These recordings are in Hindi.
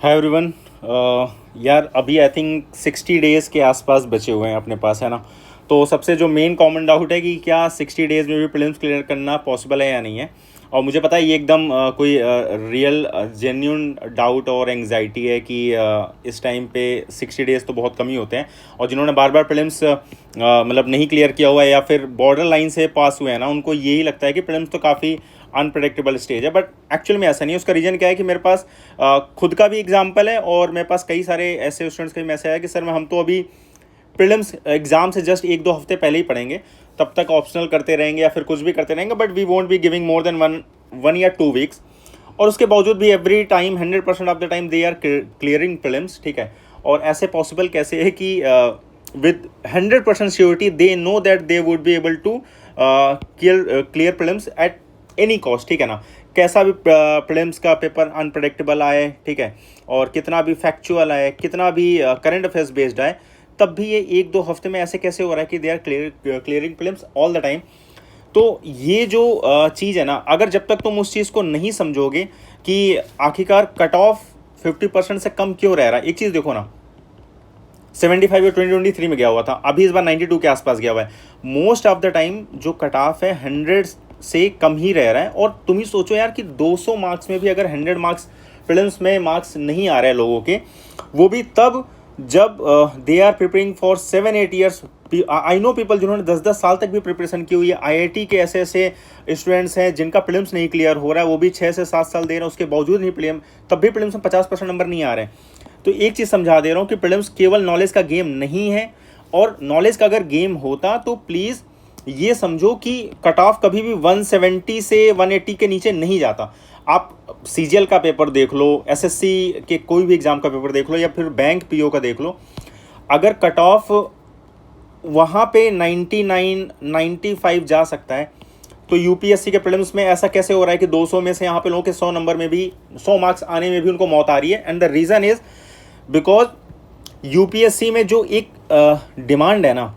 Hi everyone. यार अभी आई थिंक 60 डेज़ के आसपास बचे हुए हैं अपने पास, है ना। तो सबसे जो मेन कॉमन डाउट है कि क्या 60 डेज़ में भी प्रीलिम्स क्लियर करना पॉसिबल है या नहीं है। और मुझे पता है ये एकदम कोई रियल जेन्यून डाउट और एंग्जाइटी है कि इस टाइम पे 60 डेज़ तो बहुत कम ही होते हैं। और जिन्होंने बार बार प्रीलिम्स मतलब नहीं क्लियर किया हुआ है या फिर बॉर्डर लाइन से पास हुए हैं ना, उनको यही लगता है कि प्रीलिम्स तो काफ़ी अनप्रडिक्टेबल स्टेज है। बट एक्चुअल में ऐसा नहीं है। उसका रीज़न क्या है कि मेरे पास खुद का भी एग्जाम्पल है और मेरे पास कई सारे ऐसे स्टूडेंट्स के भी मैसेज आया कि सर हम तो अभी प्रीलिम्स एग्जाम से जस्ट 1-2 हफ्ते पहले ही पढ़ेंगे, तब तक ऑप्शनल करते रहेंगे या फिर कुछ भी करते रहेंगे, but we won't be giving more than one या 2 वीक्स। और उसके बावजूद भी every time 100% of the time they are clearing prelims, ठीक है। और ऐसे पॉसिबल कैसे है कि with 100% surety they know that they would be able to clear prelims at any cost, ठीक है ना। कैसा भी प्रीलिम्स का पेपर अनप्रडिक्टेबल आए, ठीक है, और कितना भी फैक्चुअल आए, कितना भी करंट अफेयर्स बेस्ड आए, तब भी ये 1-2 हफ्ते में ऐसे कैसे हो रहा है कि they are clearing prelims all the time. तो ये जो चीज़ है ना, अगर जब तक तुम उस चीज़ को नहीं समझोगे कि आखिरकार कट ऑफ 50% से कम क्यों रह रहा है। एक चीज़ देखो ना, 75 या 2023 में गया हुआ था, अभी इस बार 92 के आसपास गया हुआ है। मोस्ट ऑफ द टाइम जो कट ऑफ है 100 से कम ही रह रहा है। और तुम ही सोचो यार कि 200 मार्क्स में भी अगर 100 मार्क्स प्रीलिम्स में मार्क्स नहीं आ रहे हैं लोगों के, वो भी तब जब they are preparing for 7-8 years. I know people जिन्होंने 10-10 साल तक भी प्रिपरेशन की हुई है। आईआईटी के ऐसे ऐसे स्टूडेंट्स हैं जिनका प्रीलिम्स नहीं क्लियर हो रहा है, वो भी 6 से 7 साल दे रहे हैं, उसके बावजूद नहीं प्रीलिम, तब भी प्रीलिम्स में 50% नंबर नहीं आ रहे हैं। तो एक चीज़ समझा दे रहा हूँ कि प्रीलिम्स केवल नॉलेज का गेम नहीं है। और नॉलेज का अगर गेम होता तो प्लीज़ ये समझो कि कट ऑफ कभी भी 170 से 180 के नीचे नहीं जाता। आप सीजीएल का पेपर देख लो, एसएससी के कोई भी एग्ज़ाम का पेपर देख लो, या फिर बैंक पीओ का देख लो, अगर कट ऑफ वहाँ पे 99 95 जा सकता है, तो यूपीएससी के प्रीलिम्स में ऐसा कैसे हो रहा है कि 200 में से यहाँ पे लोगों के 100 नंबर में भी 100 मार्क्स आने में भी उनको मौत आ रही है। And the reason is because UPSC में जो एक डिमांड है ना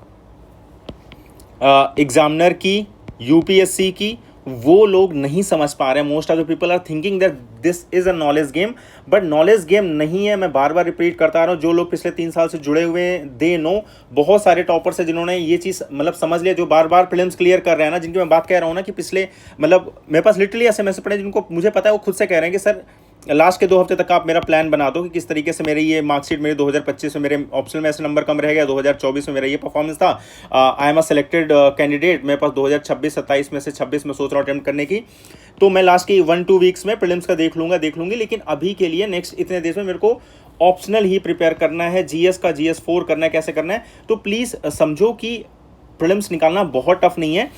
एग्जामिनर की, यूपीएससी की, वो लोग नहीं समझ पा रहे हैं। Most of the people are thinking that this is a knowledge game, but knowledge game नहीं है। मैं बार बार रिपीट करता रहा हूँ, जो लोग पिछले 3 साल से जुड़े हुए हैं दे नो। बहुत सारे टॉपर्स हैं जिन्होंने ये चीज़ मतलब समझ लिया, जो बार बार प्रीलिम्स क्लियर कर रहे हैं ना, जिनकी मैं बात कह रहा हूँ ना कि पिछले मतलब मेरे पास लिटरली ऐसे मैसेज पड़े जिनको मुझे पता है, वो खुद से कह रहे हैं कि सर लास्ट के 2 हफ्ते तक आप मेरा प्लान बना दो कि किस तरीके से मेरी ये मार्कशीट, मेरे 2025 में मेरे ऑप्शनल में ऐसे नंबर कम रह गया, 2024 में मेरा ये परफॉर्मेंस था, I am a selected candidate, मेरे पास 2026-27 में से 26 में सोच रहा हूँ अटेम्प्ट करने की। तो मैं लास्ट के 1-2 वीक्स में प्रीलिम्स का देख लूँगी, लेकिन अभी के लिए नेक्स्ट इतने देश में मेरे को ऑप्शनल ही प्रिपेयर करना है, जीएस का GS4 करना है, कैसे करना है। तो प्लीज़ समझो कि प्रीलिम्स निकालना बहुत टफ नहीं है,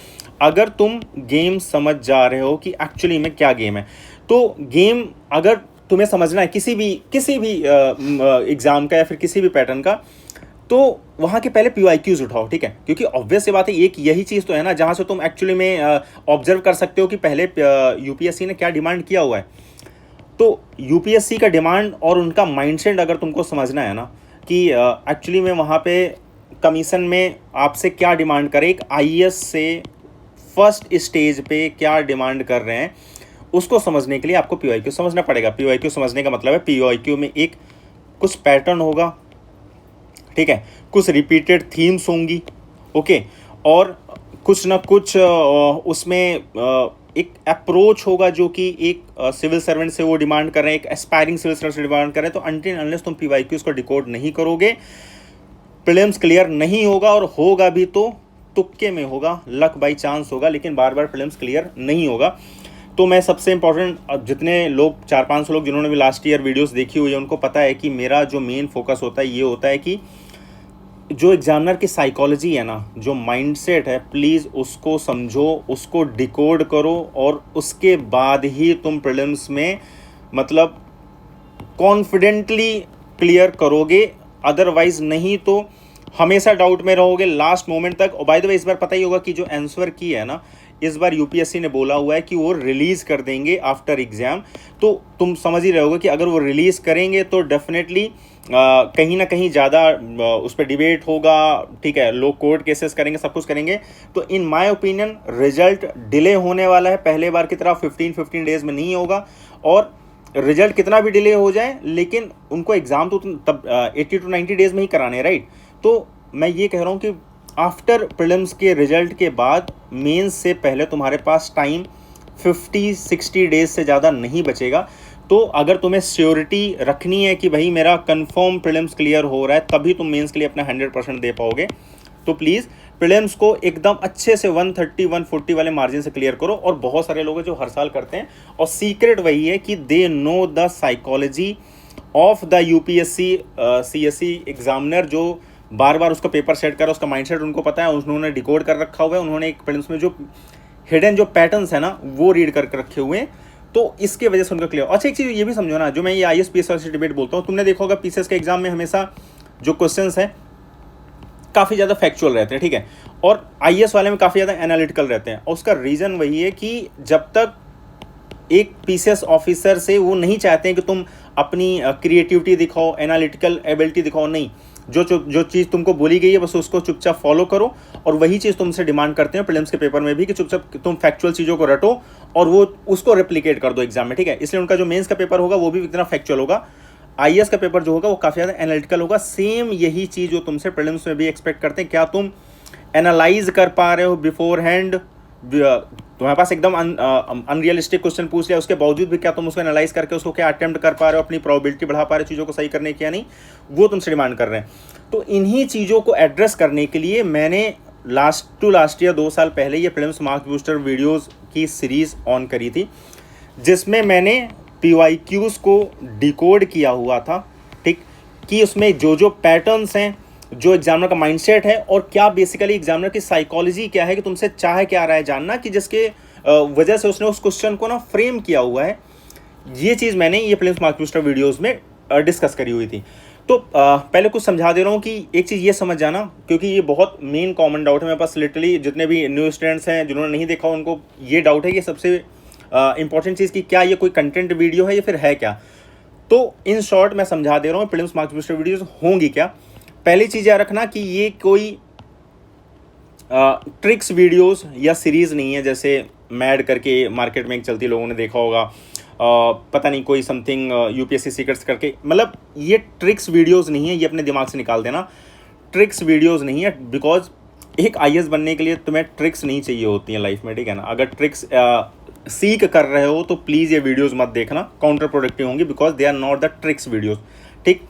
अगर तुम गेम समझ जा रहे हो कि एक्चुअली में क्या गेम है। तो गेम अगर तुम्हें समझना है किसी भी एग्ज़ाम का या फिर किसी भी पैटर्न का, तो वहाँ के पहले PYQs उठाओ, ठीक है। क्योंकि ऑब्वियस सी बात है, एक यही चीज़ तो है ना जहाँ से तुम एक्चुअली में ऑब्जर्व कर सकते हो कि पहले यूपीएससी ने क्या डिमांड किया हुआ है। तो यूपीएससी का डिमांड और उनका माइंडसेट अगर तुमको समझना है ना कि एक्चुअली में वहाँ पे कमीशन में आपसे क्या डिमांड करे, एक आईएएस से फर्स्ट स्टेज पे क्या डिमांड कर रहे हैं, उसको समझने के लिए आपको PYQ समझना पड़ेगा। PYQ समझने का मतलब है PYQ में एक कुछ पैटर्न होगा, ठीक है, कुछ रिपीटेड थीम्स होंगी, ओके, और कुछ ना कुछ उसमें एक अप्रोच होगा जो कि एक सिविल सर्वेंट से वो डिमांड कर रहे हैं, एक एस्पायरिंग सिविल सर्वेंट से डिमांड कर रहे हैं। तो अनटिल अनलेस तुम PYQs को डिकोड नहीं करोगे, प्रीलिम्स क्लियर नहीं होगा, और होगा भी तो तुक्के में होगा, लक बाई चांस होगा, लेकिन बार बार प्रीलिम्स क्लियर नहीं होगा। तो मैं सबसे इंपॉर्टेंट, जितने लोग 4-5 लोग जिन्होंने भी लास्ट ईयर वीडियोस देखी हुई है, उनको पता है कि मेरा जो मेन फोकस होता है ये होता है कि जो एग्जामिनर की साइकोलॉजी है ना, जो माइंडसेट है, प्लीज़ उसको समझो, उसको डिकोड करो, और उसके बाद ही तुम प्रीलिम्स में मतलब कॉन्फिडेंटली क्लियर करोगे। अदरवाइज नहीं तो हमेशा डाउट में रहोगे लास्ट मोमेंट तक। और बाय द वे इस बार पता ही होगा कि जो आंसर की है ना, इस बार यूपीएससी ने बोला हुआ है कि वो रिलीज़ कर देंगे आफ्टर एग्ज़ाम। तो तुम समझ ही रहे होगे कि अगर वो रिलीज़ करेंगे तो डेफिनेटली कहीं ना कहीं ज़्यादा उस पर डिबेट होगा, ठीक है, लोग कोर्ट केसेस करेंगे, सब कुछ करेंगे। तो in my opinion result delay होने वाला है, पहले बार की तरह 15 डेज़ में नहीं होगा। और रिजल्ट कितना भी डिले हो जाए, लेकिन उनको एग्ज़ाम तो तब 80 to 90 डेज़ में ही कराने हैं, राइट। तो मैं ये कह रहा हूँ कि आफ्टर प्रीलिम्स के रिजल्ट के बाद मेंस से पहले तुम्हारे पास टाइम 50-60 डेज़ से ज़्यादा नहीं बचेगा। तो अगर तुम्हें श्योरिटी रखनी है कि भाई मेरा कंफर्म प्रीलिम्स क्लियर हो रहा है, तभी तुम मेंस के लिए अपना 100% दे पाओगे। तो प्लीज़ प्रीलिम्स को एकदम अच्छे से 130-140 वाले मार्जिन से क्लियर करो। और बहुत सारे लोग हैं जो हर साल करते हैं, और सीक्रेट वही है कि they know the psychology of the UPSC CSC examiner, जो बार बार उसका पेपर सेट कर रहा है, उसका माइंडसेट उनको पता है, उन्होंने डिकोड कर रखा हुआ है, उन्होंने एक प्रीलिम्स में जो हिडन जो पैटर्न्स है ना वो रीड करके रखे हुए हैं। तो इसके वजह से उनका क्लियर। अच्छा एक चीज़ ये भी समझो ना, जो मैं ये IAS PSS से डिबेट बोलता हूँ, तुमने देखा होगा PCS के एग्जाम में हमेशा जो क्वेश्चंस हैं काफ़ी ज़्यादा फैक्चुअल रहते हैं, ठीक है, और IAS वाले में काफ़ी ज़्यादा एनालिटिकल रहते हैं। और उसका रीज़न वही है कि जब तक एक PCS ऑफिसर से वो नहीं चाहते हैं कि तुम अपनी क्रिएटिविटी दिखाओ, एनालिटिकल एबिलिटी दिखाओ, नहीं, जो चीज़ तुमको बोली गई है बस उसको चुपचाप फॉलो करो। और वही चीज़ तुमसे डिमांड करते हैं प्रीलिम्स के पेपर में भी, कि चुपचाप तुम फैक्चुअल चीज़ों को रटो और वो उसको रेप्लिकेट कर दो एग्जाम में, ठीक है। इसलिए उनका जो मेंस का पेपर होगा वो भी इतना फैक्चुअल होगा, IAS का पेपर जो होगा वो काफ़ी ज़्यादा एनालिटिकल होगा। सेम यही चीज़ जो तुमसे प्रीलिम्स में भी एक्सपेक्ट करते हैं। क्या तुम एनालाइज कर पा रहे हो बिफोर हैंड? तुम्हारे पास एकदम अनरियलिस्टिक क्वेश्चन पूछ लिया, उसके बावजूद भी क्या तुम उसको एनालाइज करके उसको क्या अटेम्प्ट कर पा रहे हो, अपनी प्रोबेबिलिटी बढ़ा पा रहे हो चीज़ों को सही करने की या नहीं, वो तुमसे डिमांड कर रहे हैं। तो इन्हीं चीज़ों को एड्रेस करने के लिए मैंने लास्ट ईयर 2 साल पहले ये प्रीलिम्स मार्क्स बूस्टर वीडियोज़ की सीरीज़ ऑन करी थी, जिसमें मैंने PYQs को डिकोड किया हुआ था, ठीक, कि उसमें जो पैटर्न्स हैं, जो एग्जामिनर का माइंडसेट है, और क्या बेसिकली एग्जामिनर की साइकोलॉजी क्या है, कि तुमसे चाह क्या रहा है जानना, कि जिसके वजह से उसने उस क्वेश्चन को ना फ्रेम किया हुआ है। ये चीज़ मैंने ये प्रीलिम्स मार्क्स बूस्टर वीडियोज़ में डिस्कस करी हुई थी। तो पहले कुछ समझा दे रहा हूँ कि एक चीज़ ये समझ जाना, क्योंकि ये बहुत मेन कॉमन डाउट है मेरे पास। लिटरली जितने भी न्यू स्टूडेंट्स हैं जिन्होंने नहीं देखा उनको ये डाउट है कि सबसे इंपॉर्टेंट चीज़ कि क्या ये कोई कंटेंट वीडियो है या फिर है क्या। तो इन शॉर्ट मैं समझा दे रहा हूँ प्रीलिम्स मार्क्स बूस्टर वीडियोज़ होंगी क्या। पहली चीज़ याद रखना कि ये कोई ट्रिक्स वीडियोस या सीरीज़ नहीं है, जैसे मैड करके मार्केट में एक चलती, लोगों ने देखा होगा, पता नहीं कोई समथिंग UPSC सीक्रेट्स करके, मतलब ये ट्रिक्स वीडियोस नहीं है, ये अपने दिमाग से निकाल देना। ट्रिक्स वीडियोस नहीं है, बिकॉज एक IAS बनने के लिए तुम्हें ट्रिक्स नहीं चाहिए होती हैं लाइफ में, ठीक है ना। अगर ट्रिक्स सीख कर रहे हो तो प्लीज़ ये वीडियोज़ मत देखना, काउंटर प्रोडक्टिव होंगी, because they are not the tricks videos, ठीक।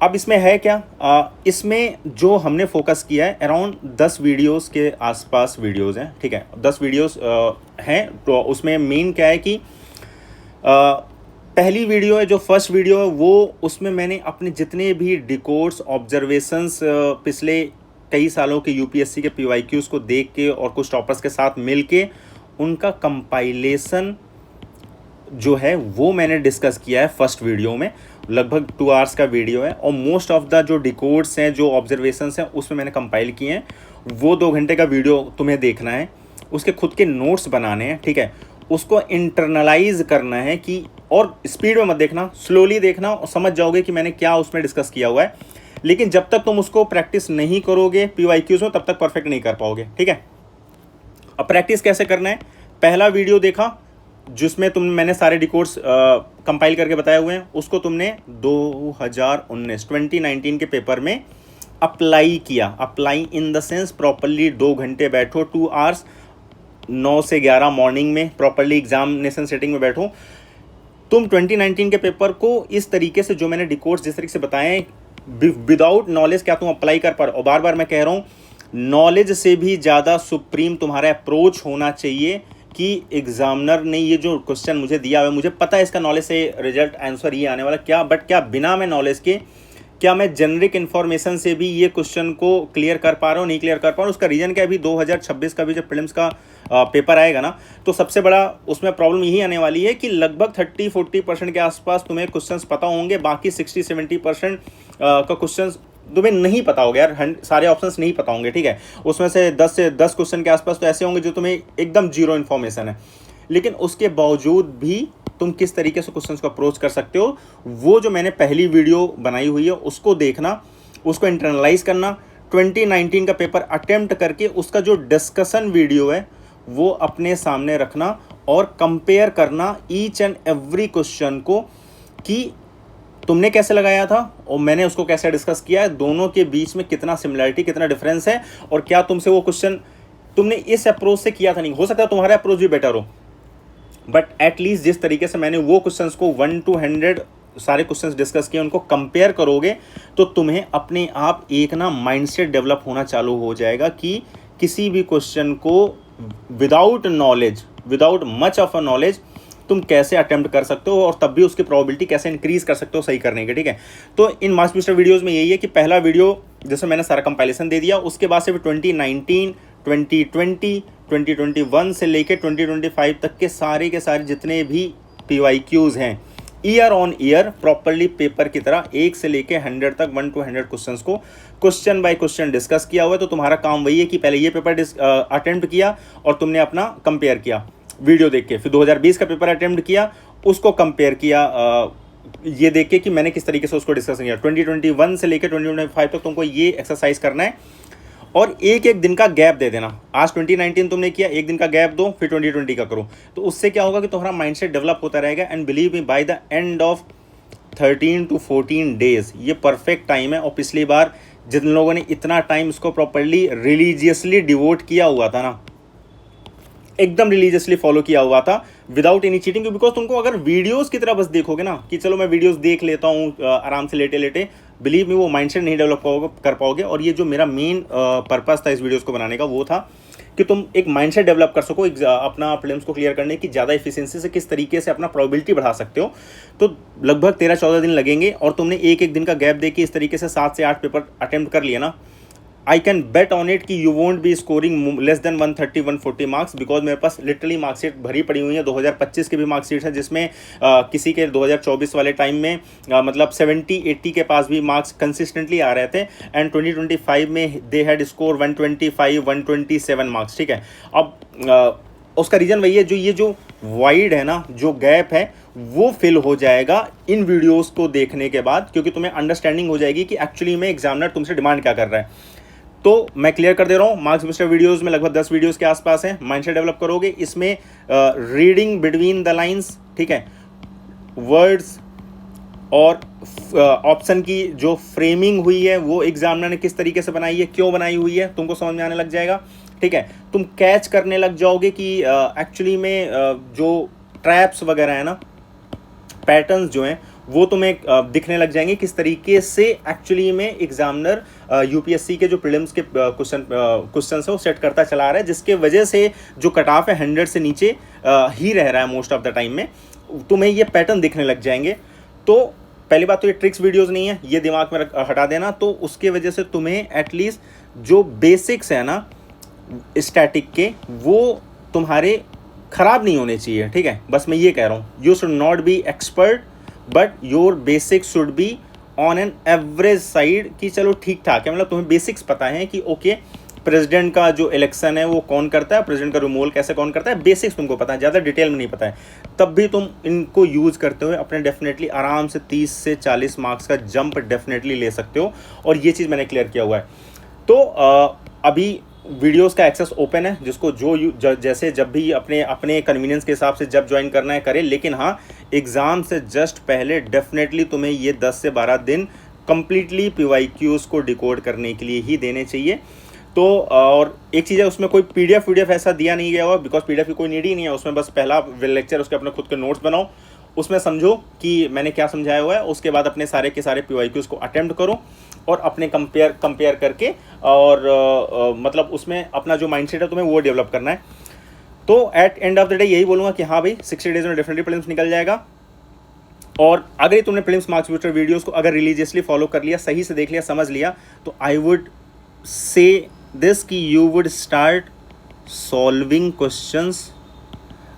अब इसमें है क्या, इसमें जो हमने फोकस किया है अराउंड 10 वीडियोस के आसपास वीडियोस हैं, ठीक है, 10 वीडियोस हैं। तो उसमें मेन क्या है कि पहली वीडियो है, जो फर्स्ट वीडियो है, वो उसमें मैंने अपने जितने भी डिकोड्स, ऑब्जर्वेशंस पिछले कई सालों के UPSC के PYQs को देख के और कुछ टॉपर्स के साथ मिल के उनका कंपाइलेशन जो है वो मैंने डिस्कस किया है फर्स्ट वीडियो में। लगभग 2 आवर्स का वीडियो है, और मोस्ट ऑफ द जो डिकोड्स हैं, जो ऑब्जर्वेशंस हैं, उसमें मैंने कंपाइल किए हैं। वो 2 घंटे का वीडियो तुम्हें देखना है, उसके खुद के नोट्स बनाने हैं, ठीक है, उसको इंटरनलाइज करना है कि, और स्पीड में मत देखना, स्लोली देखना, और समझ जाओगे कि मैंने क्या उसमें डिस्कस किया हुआ है। लेकिन जब तक तुम उसको प्रैक्टिस नहीं करोगे PYQs में, तब तक परफेक्ट नहीं कर पाओगे, ठीक है। अब प्रैक्टिस कैसे करना है, पहला वीडियो देखा जिसमें मैंने सारे डिकोड्स कंपाइल करके बताए हुए हैं, उसको तुमने 2019 के पेपर में अप्लाई किया। Apply in the sense properly 2 घंटे बैठो, 2 आवर्स, 9 से 11 मॉर्निंग में प्रॉपरली एग्जामिनेशन सेटिंग में बैठो। तुम 2019 के पेपर को इस तरीके से, जो मैंने डिकोड्स जिस तरीके से बताए, विदाउट नॉलेज क्या तुम अप्लाई कर पा रहे हो। और बार बार मैं कह रहा हूँ, नॉलेज से भी ज़्यादा सुप्रीम तुम्हारा अप्रोच होना चाहिए कि एग्जामिनर ने ये जो क्वेश्चन मुझे दिया हुआ है, मुझे पता है इसका नॉलेज से रिजल्ट आंसर ये आने वाला, क्या बट क्या बिना मैं नॉलेज के, क्या मैं जेनरिक इन्फॉर्मेशन से भी ये क्वेश्चन को क्लियर कर पा रहा हूँ, नहीं क्लियर कर पा रहा हूँ। उसका रीज़न क्या है, अभी 2026 का भी जब प्रीलिम्स का पेपर आएगा ना, तो सबसे बड़ा उसमें प्रॉब्लम यही आने वाली है कि लगभग 30-40% के आसपास तुम्हें क्वेश्चंस पता होंगे, बाकी 60-70% का क्वेश्चंस तुम्हें नहीं पता होगा यार, सारे ऑप्शंस नहीं पता होंगे, ठीक है। उसमें से 10 क्वेश्चन के आसपास तो ऐसे होंगे जो तुम्हें एकदम जीरो इन्फॉर्मेशन है। लेकिन उसके बावजूद भी तुम किस तरीके से क्वेश्चंस को अप्रोच कर सकते हो, वो जो मैंने पहली वीडियो बनाई हुई है उसको देखना, उसको इंटरनलाइज करना, 2019 का पेपर अटेम्प्ट करके उसका जो डिस्कशन वीडियो है वो अपने सामने रखना, और कंपेयर करना ईच एंड एवरी क्वेश्चन को कि तुमने कैसे लगाया था और मैंने उसको कैसे डिस्कस किया है, दोनों के बीच में कितना सिमिलरिटी कितना डिफरेंस है, और क्या तुमसे वो क्वेश्चन तुमने इस अप्रोच से किया था। नहीं हो सकता तुम्हारा अप्रोच भी बेटर हो, बट एटलीस्ट जिस तरीके से मैंने वो क्वेश्चंस को 1 to 100 सारे क्वेश्चंस डिस्कस किए उनको कंपेयर करोगे तो तुम्हें अपने आप एक ना माइंडसेट डेवलप होना चालू हो जाएगा कि किसी भी क्वेश्चन को without knowledge, without much of a knowledge तुम कैसे अटेम्प्ट कर सकते हो और तब भी उसकी प्रोबेबिलिटी कैसे इंक्रीज कर सकते हो सही करने के। ठीक है, तो इन मार्क्स बूस्टर वीडियोस में यही है कि पहला वीडियो जैसे मैंने सारा कंपाइलेशन दे दिया, उसके बाद से 2019, 2020, 2021 से लेके 2025 तक के सारे जितने भी PYQs हैं year on year properly paper की तरह 1 से लेके 100 तक 1 to 100 क्वेश्चंस को क्वेश्चन बाय क्वेश्चन डिस्कस किया हुआ है। तो तुम्हारा काम वही है कि पहले ये पेपर अटेम्प्ट किया और तुमने अपना कंपेयर किया वीडियो देख के, फिर 2020 का पेपर अटेम्प्ट किया, उसको कंपेयर किया ये देख के कि मैंने किस तरीके से उसको डिस्कस किया। 2021 से लेकर 2025 तक तुमको ये एक्सरसाइज करना है और एक एक दिन का गैप दे देना। आज 2019 तुमने किया, एक दिन का गैप दो, फिर 2020 का करो। तो उससे क्या होगा कि तुम्हारा माइंडसेट डेवलप होता रहेगा। And believe me, by the end of 13 to 14 days ये परफेक्ट टाइम है। और पिछली बार जिन लोगों ने इतना टाइम इसको प्रॉपरली रिलीजियसली डिवोट किया हुआ था ना, एकदम रिलीजियसली फॉलो किया हुआ था विदाउट एनी चीटिंग, बिकॉज तुमको अगर वीडियोस की तरह बस देखोगे ना कि चलो मैं वीडियोस देख लेता हूँ आराम से लेटे लेटे, बिलीव मी वो माइंडसेट नहीं डेवलप कर पाओगे। और ये जो मेरा मेन पर्पस था इस वीडियोस को बनाने का वो था कि तुम एक माइंडसेट डेवलप कर सको अपना प्रीलिम्स को क्लियर करने की, ज़्यादा एफिशिएंसी से किस तरीके से अपना प्रोबेबिलिटी बढ़ा सकते हो। तो लगभग 13-14 दिन लगेंगे और तुमने एक एक दिन का गैप दे के इस तरीके से 7 से 8 पेपर अटेम्प्ट कर लिया ना, I can bet on it कि you won't be scoring less than 130-140 marks, because मेरे पास लिटरली मार्कशीट भरी पड़ी हुई है। 2025 की भी मार्कशीट है जिसमें किसी के 2024 वाले टाइम में मतलब 70-80 के पास भी मार्क्स कंसिस्टेंटली आ रहे थे। एंड 2025 में दे हैड स्कोर 125-127 मार्क्स। ठीक है, अब उसका रीज़न वही है, जो ये जो वाइड है ना, जो गैप है वो फिल हो जाएगा इन वीडियोस को देखने के बाद, क्योंकि तुम्हें अंडरस्टैंडिंग हो जाएगी कि एक्चुअली में एग्जामिनर तुमसे डिमांड क्या कर रहा है। तो मैं क्लियर कर दे रहा हूँ, मार्क्स बूस्टर वीडियोस में लगभग 10 वीडियोस के आसपास है। माइंडसेट डेवलप करोगे इसमें, रीडिंग बिटवीन द लाइंस, ठीक है, वर्ड्स और ऑप्शन की जो फ्रेमिंग हुई है वो एग्जामिनर ने किस तरीके से बनाई है, क्यों बनाई हुई है, तुमको समझ में आने लग जाएगा। ठीक है, तुम कैच करने लग जाओगे कि एक्चुअली में जो ट्रैप्स वगैरह है ना, पैटर्न्स जो हैं वो तुम्हें दिखने लग जाएंगे किस तरीके से एक्चुअली में एग्जामिनर यूपीएससी के जो प्रीलिम्स के क्वेश्चन है वो सेट करता चला रहा है, जिसके वजह से जो कट ऑफ है 100 से नीचे ही रह रहा है मोस्ट ऑफ द टाइम में। तुम्हें ये पैटर्न दिखने लग जाएंगे। तो पहली बात तो ये ट्रिक्स वीडियोस नहीं है, ये दिमाग में हटा देना। तो उसके वजह से तुम्हें एटलीस्ट जो बेसिक्स है ना स्टैटिक के, वो तुम्हारे ख़राब नहीं होने चाहिए। ठीक है, बस मैं ये कह रहा हूँ, you should not be expert but your basics should be on an average side, कि चलो ठीक ठाक है, मतलब तुम्हें बेसिक्स पता है कि ओके प्रेसिडेंट का जो इलेक्शन है वो कौन करता है, प्रेसिडेंट का रिमूवल कैसे कौन करता है, बेसिक्स तुमको पता है, ज़्यादा डिटेल में नहीं पता है। तब भी तुम इनको यूज़ करते हुए अपने डेफिनेटली आराम से 30 से 40 मार्क्स का जंप डेफिनेटली ले सकते हो। और ये चीज़ मैंने क्लियर किया हुआ है। तो अभी वीडियोस का एक्सेस ओपन है, जिसको जैसे जब भी अपने कन्वीनियंस के हिसाब से जब ज्वाइन करना है करे। लेकिन हाँ, एग्ज़ाम से जस्ट पहले डेफिनेटली तुम्हें ये 10 से 12 दिन कंप्लीटली PYQs को डिकोड करने के लिए ही देने चाहिए। तो और एक चीज़ है, उसमें कोई PDF ऐसा दिया नहीं गया हुआ, बिकॉज PDF की कोई नीड ही नहीं है। उसमें बस पहला लेक्चर उसके अपने खुद के नोट्स बनाओ, उसमें समझो कि मैंने क्या समझाया हुआ है, उसके बाद अपने सारे के सारे PYQs को अटेम्प्ट करो और अपने कंपेयर करके और मतलब उसमें अपना जो माइंडसेट है तुम्हें वो डेवलप करना है। तो at end of the day यही बोलूँगा कि हाँ भाई 60 डेज में डेफिनेटली प्रीलिम्स निकल जाएगा। और अगर तुमने प्रीलिम्स मार्क्स बूस्टर वीडियोस को अगर रिलीजियसली फॉलो कर लिया, सही से देख लिया, समझ लिया, तो आई वुड से दिस कि you would start solving questions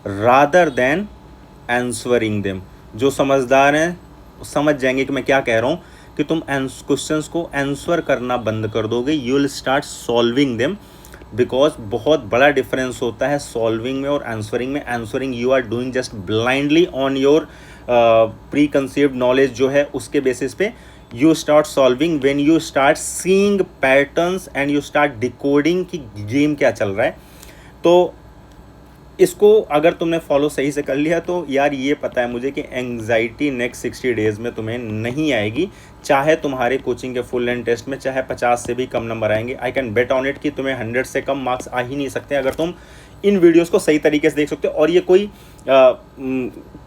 rather than answering them. जो समझदार हैं समझ जाएंगे कि मैं क्या कह रहा हूँ, कि तुम क्वेश्चंस को आंसर करना बंद कर दोगे, you will start solving them. Because बहुत बड़ा डिफरेंस होता है सॉल्विंग में और आंसरिंग में। Answering you are doing just blindly on your preconceived knowledge जो है उसके बेसिस पे। You start solving when you start seeing patterns and you start decoding कि गेम क्या चल रहा है। तो इसको अगर तुमने फॉलो सही से कर लिया तो यार ये पता है मुझे कि एंग्जाइटी नेक्स्ट 60 डेज़ में तुम्हें नहीं आएगी, चाहे तुम्हारे कोचिंग के फुल लेंथ टेस्ट में चाहे 50 से भी कम नंबर आएंगे। आई कैन बेट ऑन इट कि तुम्हें 100 से कम मार्क्स आ ही नहीं सकते अगर तुम इन वीडियोस को सही तरीके से देख सकते हो। और ये कोई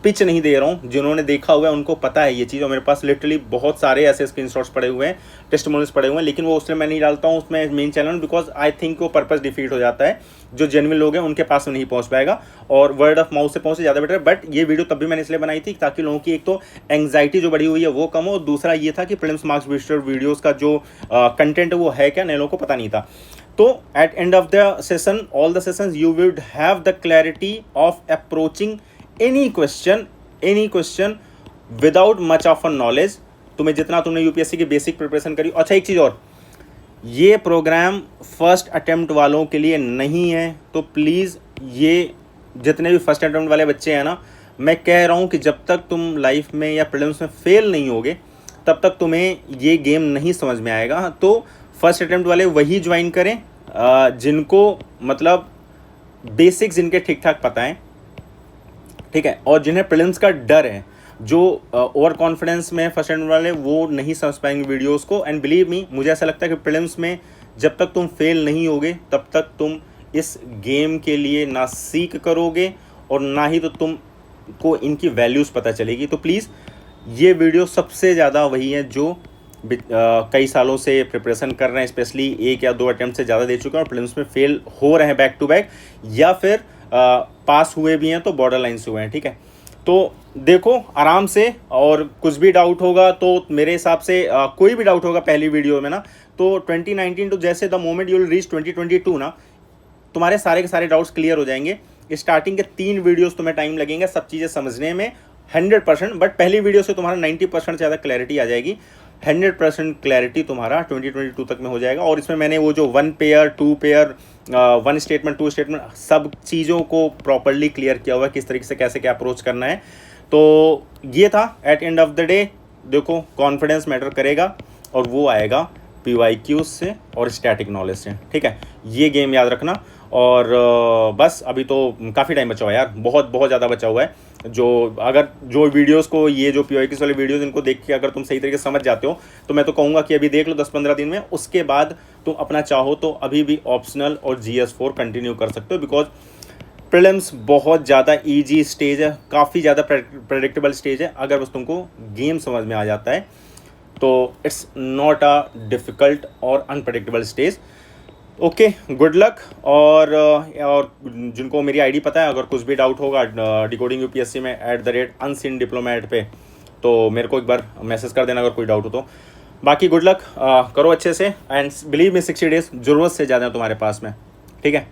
पिच नहीं दे रहा हूँ, जिन्होंने देखा हुआ है उनको पता है ये चीज़, और मेरे पास लिटरली बहुत सारे ऐसे स्क्रीनशॉट्स पड़े हुए हैं, टेस्टिमोनियल्स पड़े हुए हैं, लेकिन वो उसमें मैं नहीं डालता हूँ उसमें main channel, because I think वो पर्पस डिफीट हो जाता है, जो जेन्युइन लोग हैं उनके पास में नहीं पहुँच पाएगा, और वर्ड ऑफ माउथ से पहुँचे ज़्यादा बेटर है। बट ये वीडियो तब भी मैंने इसलिए बनाई थी ताकि लोगों की एक तो एंग्जाइटी जो बढ़ी हुई है वो कम हो, दूसरा ये था कि प्रीलिम्स मार्क्स बूस्टर वीडियोज़ का जो कंटेंट है वो है क्या, नए लोगों को पता नहीं था। तो at end of the session, all the sessions, you would have the clarity of approaching any question without much of a knowledge। तुम्हें जितना तुमने यूपीएससी की बेसिक प्रिपरेशन करी। अच्छा एक चीज़ और, ये प्रोग्राम फर्स्ट अटेम्प्ट वालों के लिए नहीं है, तो प्लीज़ ये जितने भी फर्स्ट अटेम्प्ट वाले बच्चे हैं ना, मैं कह रहा हूँ कि जब तक तुम लाइफ में या प्रीलिम्स में फेल नहीं होगे तब तक तुम्हें ये गेम नहीं समझ में आएगा। तो फर्स्ट अटेम्प्ट वाले वही ज्वाइन करें जिनको मतलब बेसिक्स जिनके ठीक ठाक पता है, ठीक है, और जिन्हें प्रीलिम्स का डर है, जो ओवर कॉन्फिडेंस में फर्स्ट अटेम्प्ट वाले वो नहीं समझ पाएंगे वीडियोस को। एंड बिलीव मी, मुझे ऐसा लगता है कि प्रीलिम्स में जब तक तुम फेल नहीं होगे तब तक तुम इस गेम के लिए ना सीख करोगे और ना ही तो तुम को इनकी वैल्यूज़ पता चलेगी। तो प्लीज़ ये वीडियो सबसे ज़्यादा वही है जो कई सालों से प्रिपरेशन कर रहे हैं, स्पेशली 1 या 2 अटैम्प्ट से ज़्यादा दे चुके हैं और प्रीलिम्स में फेल हो रहे हैं बैक टू बैक, या फिर पास हुए भी हैं तो बॉर्डर लाइन से हुए हैं, ठीक है। तो देखो आराम से, और कुछ भी डाउट होगा तो मेरे हिसाब से कोई भी डाउट होगा पहली वीडियो में ना, तो 2019 तो जैसे the moment you will reach 2022 ना, तुम्हारे सारे के सारे डाउट्स क्लियर हो जाएंगे। स्टार्टिंग के 3 वीडियोस तुम्हें टाइम लगेंगे सब चीज़ें समझने में 100%, बट पहली वीडियो से तुम्हारा 90% ज़्यादा क्लैरिटी आ जाएगी। 100% क्लैरिटी तुम्हारा 2022 तक में हो जाएगा। और इसमें मैंने वो जो 1 पेयर 2 पेयर 1 स्टेटमेंट 2 स्टेटमेंट सब चीज़ों को प्रॉपरली क्लियर किया हुआ है, किस तरीके से कैसे क्या अप्रोच करना है। तो ये था at end of the day, देखो कॉन्फिडेंस मैटर करेगा और वो आएगा PYQs से और स्टैटिक नॉलेज से, ठीक है। ये गेम याद रखना। और बस अभी तो काफ़ी टाइम बचा हुआ है यार, बहुत बहुत ज़्यादा बचा हुआ है। जो वीडियोस को, ये जो PYQs वाले वीडियोस, इनको देख के अगर तुम सही तरीके से समझ जाते हो तो मैं तो कहूँगा कि अभी देख लो 10-15 दिन में, उसके बाद तुम अपना चाहो तो अभी भी ऑप्शनल और GS4 कंटिन्यू कर सकते हो, बिकॉज प्रीलिम्स बहुत ज़्यादा ईजी स्टेज है, काफ़ी ज़्यादा प्रेडिक्टेबल स्टेज है। अगर बस तुमको गेम समझ में आ जाता है तो इट्स नॉट अ डिफ़िकल्ट और unpredictable stage. Okay, good luck. और जिनको मेरी आईडी पता है, अगर कुछ भी डाउट होगा डिकोडिंग यूपीएससी में @unseen diplomat पे, तो मेरे को एक बार मैसेज कर देना अगर कोई डाउट हो तो। बाकी गुड लक, करो अच्छे से, एंड बिलीव मी 60 डेज ज़रूरत से ज़्यादा है तुम्हारे पास में, ठीक है।